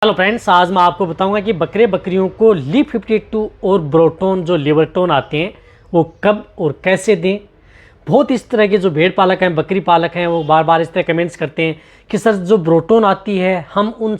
Hello friends, आज मैं आपको बताऊंगा कि बकरियों को LEAP52 और ब्रोटोन जो लिवरटोन आते हैं वो कब और कैसे दें। बहुत इस तरह के जो भेड़ पालक हैं, बकरी पालक हैं, वो बार बार इस तरह कमेंट्स करते हैं कि सर जो ब्रोटोन आती है हम उन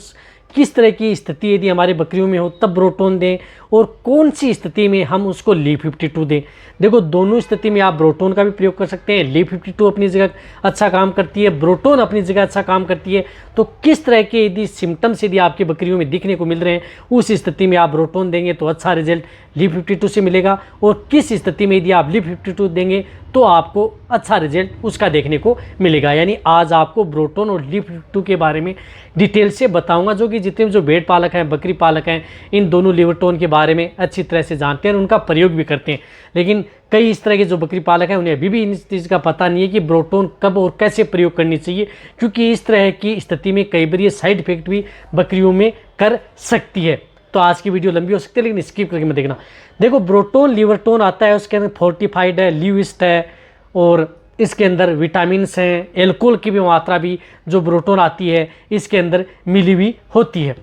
किस तरह की स्थिति यदि हमारे बकरियों में हो तब ब्रोटोन दें और कौन सी स्थिति में हम उसको LEAP52 दें। देखो, दोनों स्थिति में आप ब्रोटोन का भी प्रयोग कर सकते हैं। LEAP52 अपनी जगह अच्छा काम करती है, ब्रोटोन अपनी जगह अच्छा काम करती है। तो किस तरह के यदि सिम्टम्स यदि आपकी बकरियों में दिखने को मिल रहे हैं, उस स्थिति में आप ब्रोटोन देंगे तो अच्छा रिजल्ट LEAP52 से मिलेगा, और किस स्थिति में यदि आप LEAP52 देंगे तो आपको अच्छा रिजल्ट उसका देखने को मिलेगा। यानी आज आपको ब्रोटोन और LEAP52 के बारे में डिटेल से बताऊंगा, जो कि जितने जो भेड़ पालक हैं, बकरी पालक हैं, इन दोनों लिवरटोन के बारे में अच्छी तरह से जानते हैं और उनका प्रयोग भी करते हैं। लेकिन कई इस तरह के जो बकरी पालक हैं उन्हें अभी भी इस चीज़ का पता नहीं है कि ब्रोटोन कब और कैसे प्रयोग करनी चाहिए, क्योंकि इस तरह की स्थिति में कई बार ये साइड इफेक्ट भी बकरियों में कर सकती है। तो आज की वीडियो लंबी हो सकती है, लेकिन स्किप करके मत देखना। देखो, ब्रोटोन लिवरटोन आता है, उसके अंदर फोर्टिफाइड है, ल्यूइस्ट है, और इसके अंदर विटामिन्स हैं, एल्कोहल की भी मात्रा भी जो ब्रोटोन आती है इसके अंदर मिली हुई होती है।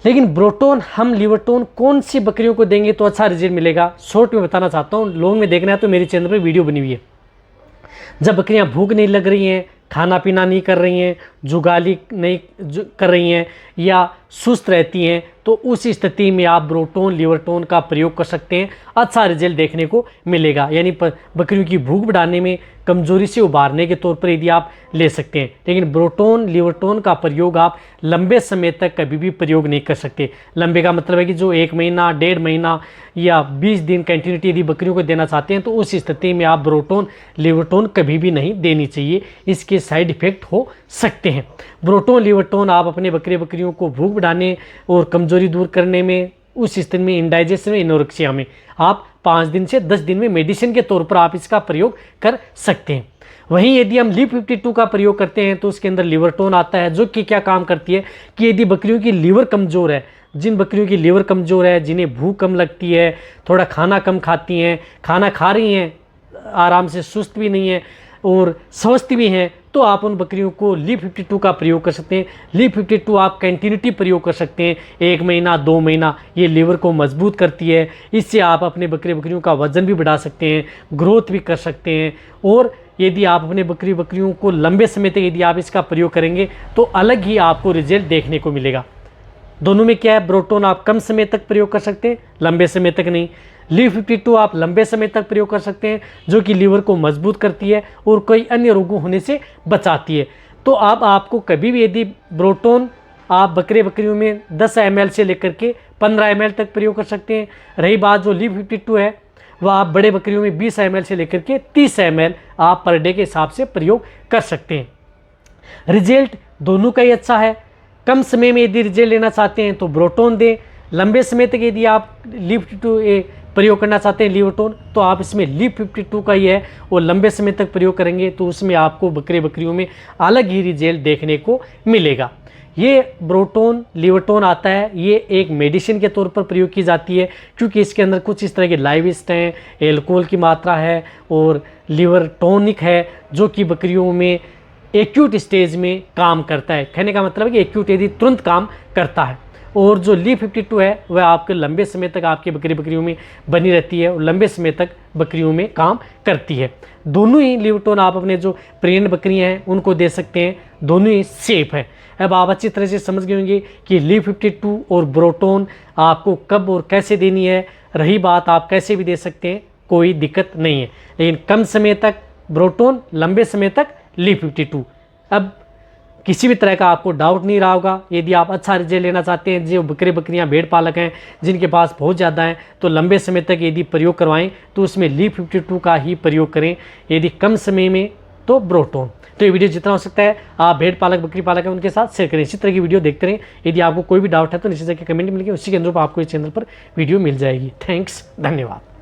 लेकिन ब्रोटोन हम लिवरटोन कौन सी बकरियों को देंगे तो अच्छा रिजल्ट मिलेगा, शॉर्ट में बताना चाहता हूँ। लॉन्ग में देखना है तो मेरे चैनल पर वीडियो बनी हुई है। जब बकरियां भूख नहीं लग रही हैं, खाना पीना नहीं कर रही हैं, जुगाली नहीं कर रही हैं या सुस्त रहती हैं, तो उस स्थिति में आप ब्रोटोन लिवरटोन का प्रयोग कर सकते हैं, अच्छा रिजल्ट देखने को मिलेगा। यानी बकरियों की भूख बढ़ाने में, कमजोरी से उबारने के तौर पर यदि आप ले सकते हैं। लेकिन ब्रोटोन लिवरटोन का प्रयोग आप लंबे समय तक कभी भी प्रयोग नहीं कर सकते। लंबे का मतलब है कि जो 1 महीना, 1.5 महीना या 20 दिन कंटिन्यूटी यदि बकरियों को देना चाहते हैं तो उस स्थिति में आप ब्रोटोन लिवरटोन कभी भी नहीं देनी चाहिए, इसके साइड इफेक्ट हो सकते हैं। ब्रोटोन लिवरटोन आप अपने बकरियों को भूख बढ़ाने और कमजोरी दूर करने में, उस स्थिति में इंडाइजेशन में, एनोरेक्सिया में आप 5 दिन से 10 दिन में मेडिसिन के तौर पर आप इसका प्रयोग कर सकते हैं। वहीं यदि हम LEAP52 का प्रयोग करते हैं तो उसके अंदर लिवरटोन आता है, जो कि क्या काम करती है कि यदि बकरियों की लीवर कमज़ोर है, जिन बकरियों की लीवर कमज़ोर है, जिन्हें भूख कम लगती है, थोड़ा खाना कम खाती हैं, खाना खा रही हैं आराम से, सुस्त भी नहीं है और स्वस्थ भी हैं, तो आप उन बकरियों को LEAP52 का प्रयोग कर सकते हैं। LEAP52 आप कंटिन्यूटी प्रयोग कर सकते हैं, 1 महीना, 2 महीना। ये लीवर को मजबूत करती है, इससे आप अपने बकरियों का वजन भी बढ़ा सकते हैं, ग्रोथ भी कर सकते हैं। और यदि आप अपने बकरियों को लंबे समय तक यदि आप इसका प्रयोग करेंगे तो अलग ही आपको रिजल्ट देखने को मिलेगा। दोनों में क्या है, ब्रोटोन आप कम समय तक प्रयोग कर सकते हैं, लंबे समय तक नहीं। LEAP52 आप लंबे समय तक प्रयोग कर सकते हैं, जो कि लीवर को मजबूत करती है और कई अन्य रोगों होने से बचाती है। तो आपको कभी भी यदि ब्रोटोन आप बकरियों में 10 ml से लेकर के 15 ml तक प्रयोग कर सकते हैं। रही बात जो LEAP52 है, वह आप बड़े बकरियों में 20 ml से लेकर के 30 ml आप पर डे के हिसाब से प्रयोग कर सकते हैं। रिजल्ट दोनों का ही अच्छा है। कम समय में यदि रिजल्ट लेना चाहते हैं तो ब्रोटोन दें, लंबे समय तक यदि आप LEAP52 प्रयोग करना चाहते हैं लिवरटोन, तो आप इसमें LEAP52 का ही है और लंबे समय तक प्रयोग करेंगे तो उसमें आपको बकरियों में अलग ही रिजल्ट देखने को मिलेगा। ये ब्रोटोन लिवरटोन आता है, ये एक मेडिसिन के तौर पर प्रयोग की जाती है, क्योंकि इसके अंदर कुछ इस तरह के लाइविस्ट हैं, एल्कोहल की मात्रा है और लिवर टॉनिक है, जो कि बकरियों में एक्यूट स्टेज में काम करता है। कहने का मतलब है कि एक्यूट यदि तुरंत काम करता है। और जो LEAP52 है वह आपके लंबे समय तक आपके बकरियों में बनी रहती है और लंबे समय तक बकरियों में काम करती है। दोनों ही लिवरटोन आप अपने जो प्रेग्नेंट बकरियां हैं उनको दे सकते हैं, दोनों ही सेफ है। अब आप अच्छी तरह से समझ गए होंगे कि LEAP52 और ब्रोटोन आपको कब और कैसे देनी है। रही बात आप कैसे भी दे सकते हैं, कोई दिक्कत नहीं है, लेकिन कम समय तक ब्रोटोन, लंबे समय तक LEAP52। अब किसी भी तरह का आपको डाउट नहीं रहा होगा। यदि आप अच्छा रिजल्ट लेना चाहते हैं, जो बकरियां भेड़ पालक हैं जिनके पास बहुत ज़्यादा हैं, तो लंबे समय तक यदि प्रयोग करवाएं तो उसमें LEAP52 का ही प्रयोग करें, यदि कम समय में तो ब्रोटोन। तो ये वीडियो जितना हो सकता है आप भेड़ पालक, बकरी पालक हैं उनके साथ शेयर करें। इसी तरह की वीडियो देखते रहें। यदि आपको कोई भी डाउट है तो नीचे जाकर कमेंट मिलेंगे, उसी के अनुरूप आपको इस चैनल पर वीडियो मिल जाएगी। थैंक्स, धन्यवाद।